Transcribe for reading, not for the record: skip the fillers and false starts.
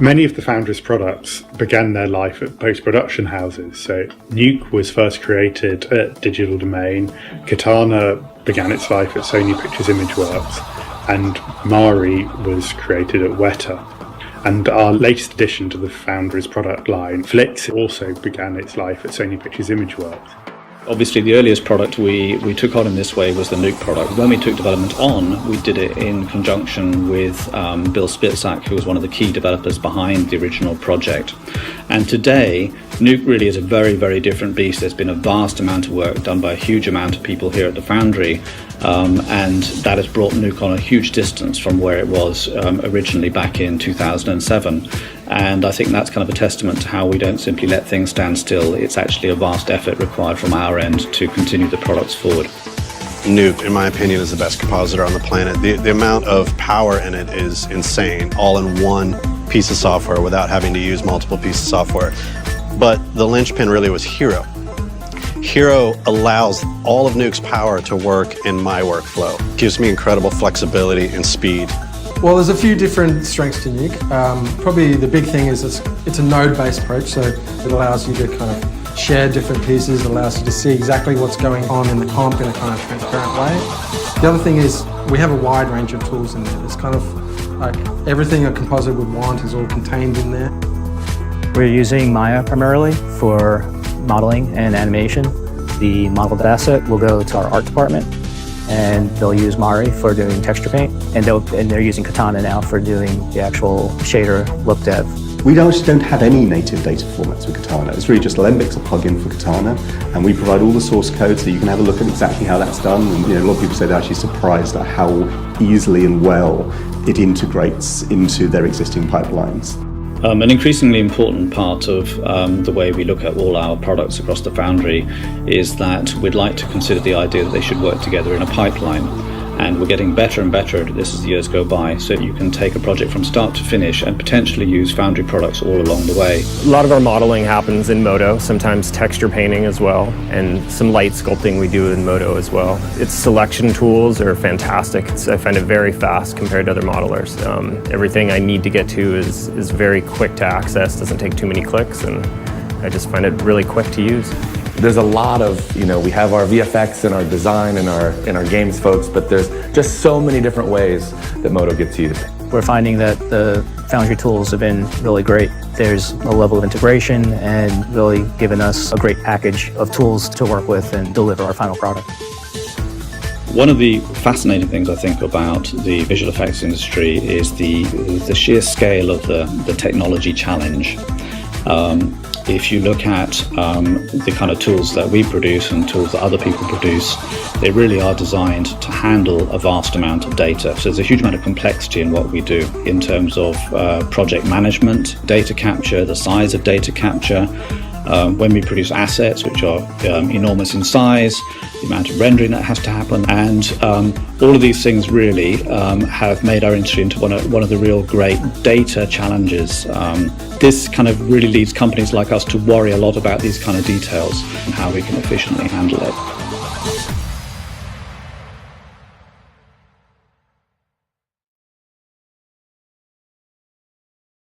Many of the Foundry's products began their life at post-production houses. So Nuke was first created at Digital Domain, Katana began its life at Sony Pictures Imageworks, and Mari was created at Weta. And our latest addition to the Foundry's product line, Flix, also began its life at Sony Pictures Imageworks. Obviously, the earliest product we took on in this way was the Nuke product. When we took development on, we did it in conjunction with Bill Spitzak, who was one of the key developers behind the original project. And today, Nuke really is a very, very different beast. There's been a vast amount of work done by a huge amount of people here at the Foundry, and that has brought Nuke on a huge distance from where it was originally back in 2007. And I think that's kind of a testament to how we don't simply let things stand still. It's actually a vast effort required from our end to continue the products forward. Nuke, in my opinion, is the best compositor on the planet. The amount of power in it is insane, all in one piece of software without having to use multiple pieces of software. But the linchpin really was Hero. Hero allows all of Nuke's power to work in my workflow. Gives me incredible flexibility and speed. Well, there's a few different strengths to Nuke. Probably the big thing is it's a node-based approach, so it allows you to kind of share different pieces, it allows you to see exactly what's going on in the comp in a kind of transparent way. The other thing is we have a wide range of tools in there. There's kind of like everything a composer would want is all contained in there. We're using Maya primarily for modeling and animation. The modeled asset will go to our art department, and they'll use Mari for doing texture paint, and they're using Katana now for doing the actual shader look dev. We actually don't have any native data formats with Katana. It's really just Alembic, a plugin for Katana, and we provide all the source code so you can have a look at exactly how that's done. And a lot of people say they're actually surprised at how easily and well it integrates into their existing pipelines. An increasingly important part of the way we look at all our products across the Foundry is that we'd like to consider the idea that they should work together in a pipeline. And we're getting better and better at this as the years go by, so you can take a project from start to finish and potentially use Foundry products all along the way. A lot of our modeling happens in Modo, sometimes texture painting as well, and some light sculpting we do in Modo as well. Its selection tools are fantastic. I find it very fast compared to other modelers. Everything I need to get to is very quick to access, doesn't take too many clicks, and I just find it really quick to use. There's a lot of, we have our VFX and our design and our games folks, but there's just so many different ways that Modo gets used. We're finding that the Foundry tools have been really great. There's a level of integration and really given us a great package of tools to work with and deliver our final product. One of the fascinating things I think about the visual effects industry is the sheer scale of the technology challenge. If you look at the kind of tools that we produce and tools that other people produce, they really are designed to handle a vast amount of data. So there's a huge amount of complexity in what we do in terms of project management, data capture, the size of data capture, when we produce assets which are enormous in size, the amount of rendering that has to happen, and all of these things really have made our industry into one of the real great data challenges. This kind of really leads companies like us to worry a lot about these kind of details and how we can efficiently handle it.